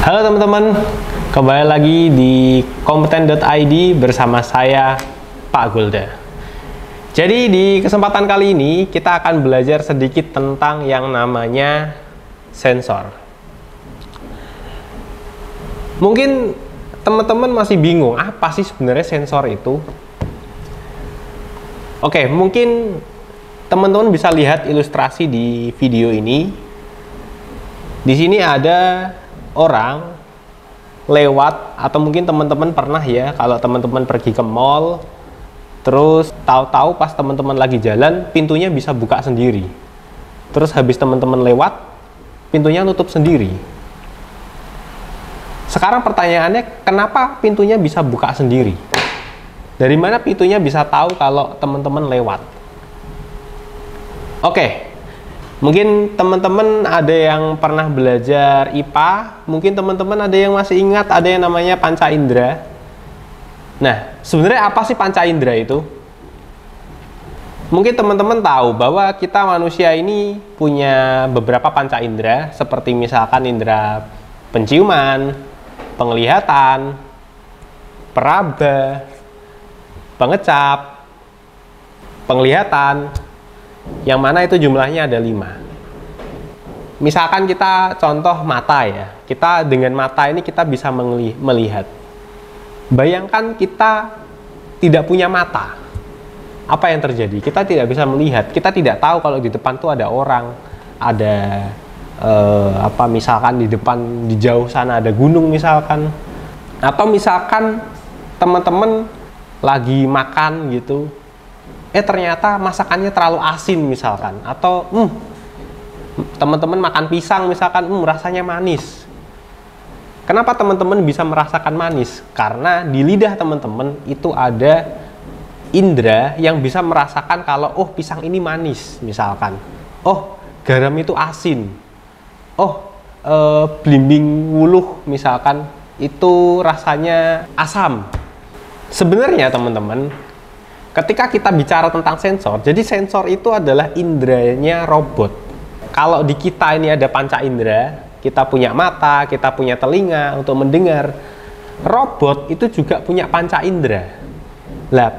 Halo teman-teman, kembali lagi di kompeten.id bersama saya Pak Gulda. Jadi di kesempatan kali ini kita akan belajar sedikit tentang yang namanya sensor. Mungkin teman-teman masih bingung, apa sih sebenarnya sensor itu? Oke, mungkin teman-teman bisa lihat ilustrasi di video ini. Di sini ada orang lewat, atau mungkin teman-teman pernah ya, kalau teman-teman pergi ke mall, terus tahu-tahu pas teman-teman lagi jalan, pintunya bisa buka sendiri. Terus habis teman-teman lewat, pintunya nutup sendiri. Sekarang pertanyaannya, kenapa pintunya bisa buka sendiri? Dari mana pintunya bisa tahu kalau teman-teman lewat? Oke. Mungkin teman-teman ada yang pernah belajar IPA, mungkin teman-teman ada yang masih ingat ada yang namanya panca indera. Nah, sebenarnya apa sih panca indera itu? Mungkin teman-teman tahu bahwa kita manusia ini punya beberapa panca indera, seperti misalkan indera penciuman, penglihatan, peraba, pengecap, penglihatan, yang mana itu jumlahnya ada 5. Misalkan kita contoh mata ya, kita dengan mata ini kita bisa melihat. Bayangkan kita tidak punya mata, apa yang terjadi? Kita tidak bisa melihat, kita tidak tahu kalau di depan tuh ada orang, ada misalkan di depan, di jauh sana ada gunung misalkan, atau misalkan teman-teman lagi makan gitu, ternyata masakannya terlalu asin misalkan, atau teman-teman makan pisang misalkan, rasanya manis. Kenapa teman-teman bisa merasakan manis? Karena di lidah teman-teman itu ada indera yang bisa merasakan kalau pisang ini manis misalkan, garam itu asin, belimbing wuluh misalkan itu rasanya asam. Sebenarnya teman-teman, ketika kita bicara tentang sensor, jadi sensor itu adalah inderanya robot. Kalau di kita ini ada panca indera, kita punya mata, kita punya telinga untuk mendengar. Robot itu juga punya panca indera. Lah,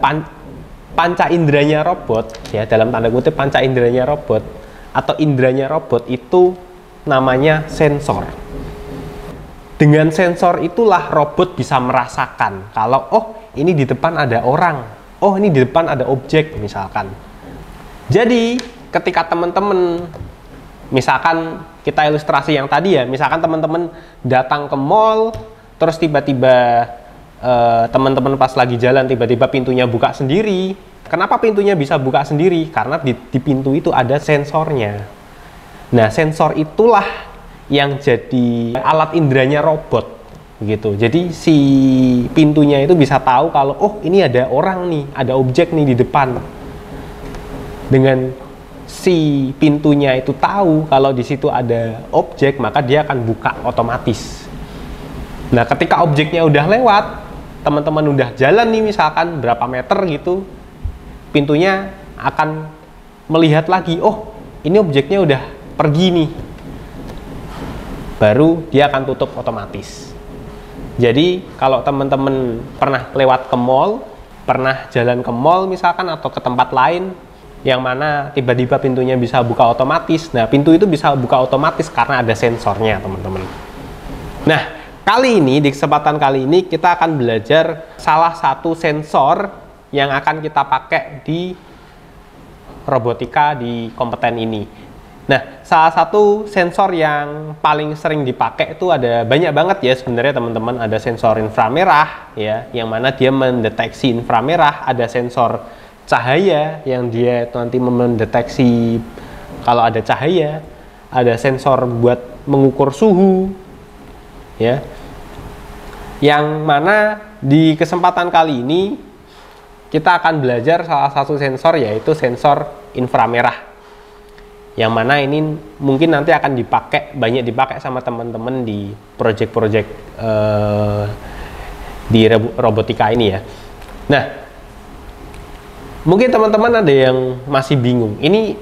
panca inderanya robot, ya dalam tanda kutip panca inderanya robot atau inderanya robot itu namanya sensor. Dengan sensor itulah robot bisa merasakan kalau ini di depan ada orang. Ini di depan ada objek misalkan. Jadi ketika teman-teman, misalkan kita ilustrasi yang tadi ya, misalkan teman-teman datang ke mall, terus tiba-tiba teman-teman pas lagi jalan tiba-tiba pintunya buka sendiri. Kenapa pintunya bisa buka sendiri? Karena di pintu itu ada sensornya. Nah, sensor itulah yang jadi alat inderanya robot gitu. Jadi si pintunya itu bisa tahu kalau ini ada orang nih, ada objek nih di depan. Dengan si pintunya itu tahu kalau di situ ada objek, maka dia akan buka otomatis. Nah, ketika objeknya udah lewat, teman-teman udah jalan nih misalkan berapa meter gitu, pintunya akan melihat lagi, ini objeknya udah pergi nih. Baru dia akan tutup otomatis. Jadi kalau teman-teman pernah lewat ke mall, pernah jalan ke mall misalkan atau ke tempat lain yang mana tiba-tiba pintunya bisa buka otomatis. Nah, pintu itu bisa buka otomatis karena ada sensornya, teman-teman. Nah, kali ini, di kesempatan kali ini kita akan belajar salah satu sensor yang akan kita pakai di robotika di kompeten ini. Nah, salah satu sensor yang paling sering dipakai itu ada banyak banget ya sebenarnya teman-teman. Ada sensor inframerah ya, yang mana dia mendeteksi inframerah. Ada sensor cahaya yang dia nanti mendeteksi kalau ada cahaya. Ada sensor buat mengukur suhu ya. Yang mana di kesempatan kali ini kita akan belajar salah satu sensor, yaitu sensor inframerah. Yang mana ini mungkin nanti akan banyak dipakai sama teman-teman di project-project di robotika ini ya. Nah, mungkin teman-teman ada yang masih bingung, ini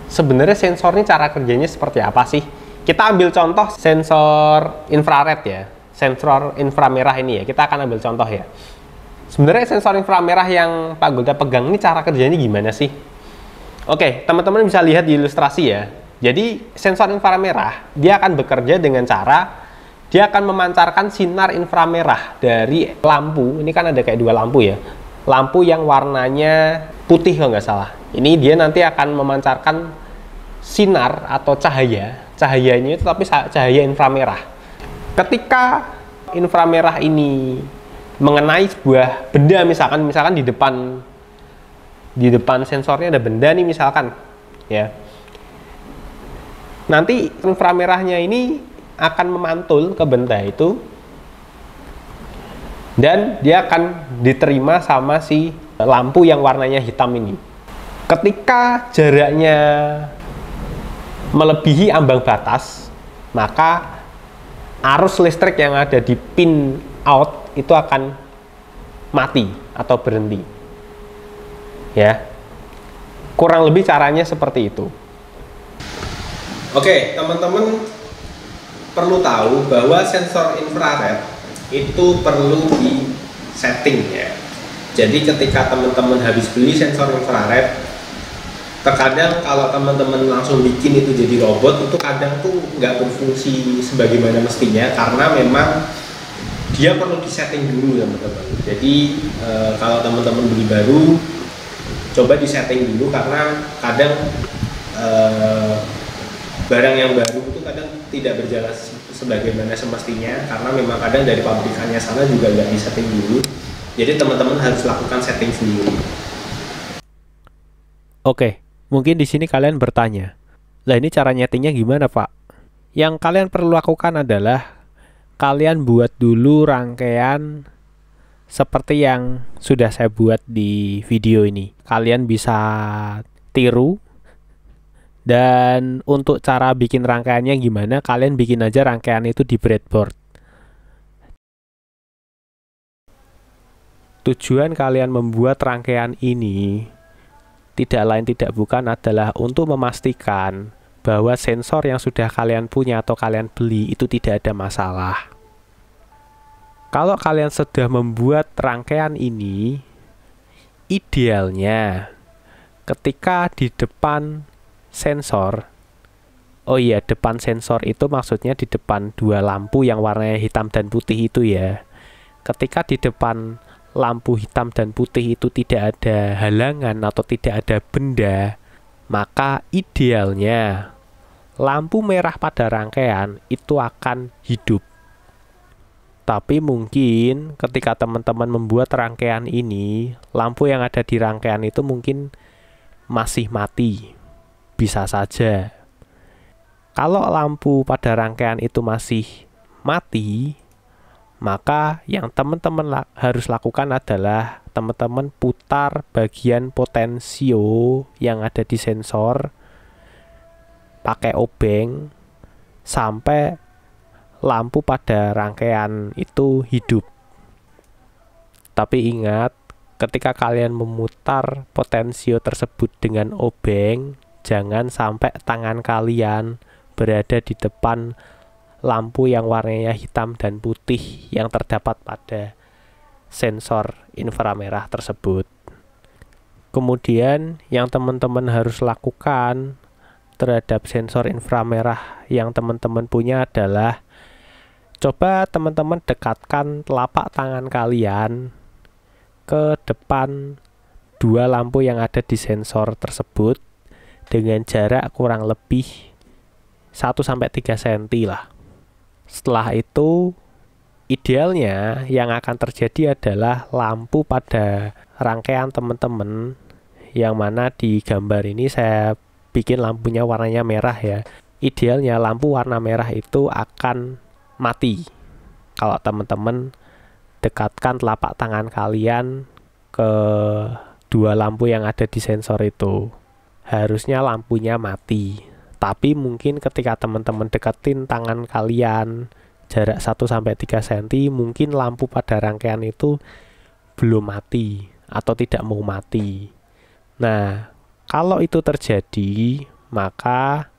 sebenarnya sensor ini cara kerjanya seperti apa sih? Kita ambil contoh sensor infrared ya, sensor inframerah ini ya. Kita akan ambil contoh ya. Sebenarnya sensor inframerah yang Pak Gulda pegang ini cara kerjanya gimana sih? Oke, teman-teman bisa lihat di ilustrasi ya. Jadi sensor inframerah dia akan bekerja dengan cara dia akan memancarkan sinar inframerah dari lampu. Ini kan ada kayak dua lampu ya. Lampu yang warnanya putih kalau nggak salah. Ini dia nanti akan memancarkan sinar atau cahayanya itu tapi cahaya inframerah. Ketika inframerah ini mengenai sebuah benda, misalkan di depan sensornya ada benda nih misalkan ya, nanti inframerahnya ini akan memantul ke benda itu dan dia akan diterima sama si lampu yang warnanya hitam ini. Ketika jaraknya melebihi ambang batas, maka arus listrik yang ada di pin out itu akan mati atau berhenti. Ya. Kurang lebih caranya seperti itu. Oke, teman-teman perlu tahu bahwa sensor infrared itu perlu di setting ya. Jadi ketika teman-teman habis beli sensor infrared, terkadang kalau teman-teman langsung bikin itu jadi robot, itu kadang tuh nggak berfungsi sebagaimana mestinya karena memang dia perlu disetting dulu teman-teman. Jadi kalau teman-teman beli baru, coba disetting dulu karena kadang barang yang baru itu kadang tidak berjalan sebagaimana semestinya karena memang kadang dari pabrikannya sana juga nggak disetting dulu. Jadi teman-teman harus lakukan setting sendiri. Oke, mungkin di sini kalian bertanya, lah ini cara nyetingnya gimana Pak? Yang kalian perlu lakukan adalah kalian buat dulu rangkaian seperti yang sudah saya buat di video ini. Kalian bisa tiru, dan untuk cara bikin rangkaiannya gimana, kalian bikin aja rangkaian itu di breadboard. Tujuan kalian membuat rangkaian ini tidak lain tidak bukan adalah untuk memastikan bahwa sensor yang sudah kalian punya atau kalian beli itu tidak ada masalah. Kalau kalian sudah membuat rangkaian ini, idealnya ketika di depan sensor, oh iya, depan sensor itu maksudnya di depan dua lampu yang warnanya hitam dan putih itu ya. Ketika di depan lampu hitam dan putih itu tidak ada halangan atau tidak ada benda, maka idealnya lampu merah pada rangkaian itu akan hidup. Tapi mungkin ketika teman-teman membuat rangkaian ini, lampu yang ada di rangkaian itu mungkin masih mati. Bisa saja. Kalau lampu pada rangkaian itu masih mati, maka yang teman-teman harus lakukan adalah teman-teman putar bagian potensio yang ada di sensor pakai obeng sampai lampu pada rangkaian itu hidup. Tapi ingat, ketika kalian memutar potensio tersebut dengan obeng, jangan sampai tangan kalian berada di depan lampu yang warnanya hitam dan putih yang terdapat pada sensor inframerah tersebut. Kemudian yang teman-teman harus lakukan terhadap sensor inframerah yang teman-teman punya adalah coba teman-teman dekatkan telapak tangan kalian ke depan dua lampu yang ada di sensor tersebut dengan jarak kurang lebih 1-3 cm lah. Setelah itu, idealnya yang akan terjadi adalah lampu pada rangkaian teman-teman, yang mana di gambar ini saya bikin lampunya warnanya merah ya. Idealnya lampu warna merah itu akan mati kalau teman-teman dekatkan telapak tangan kalian ke dua lampu yang ada di sensor itu. Harusnya lampunya mati. Tapi mungkin ketika teman-teman deketin tangan kalian jarak 1-3 cm, mungkin lampu pada rangkaian itu belum mati atau tidak mau mati. Nah, kalau itu terjadi, maka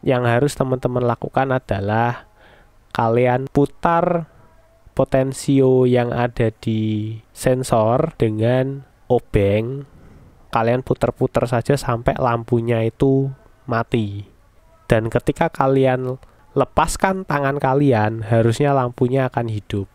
Yang harus teman-teman lakukan adalah kalian putar potensio yang ada di sensor dengan obeng. Kalian putar-putar saja sampai lampunya itu mati. Dan ketika kalian lepaskan tangan kalian, harusnya lampunya akan hidup.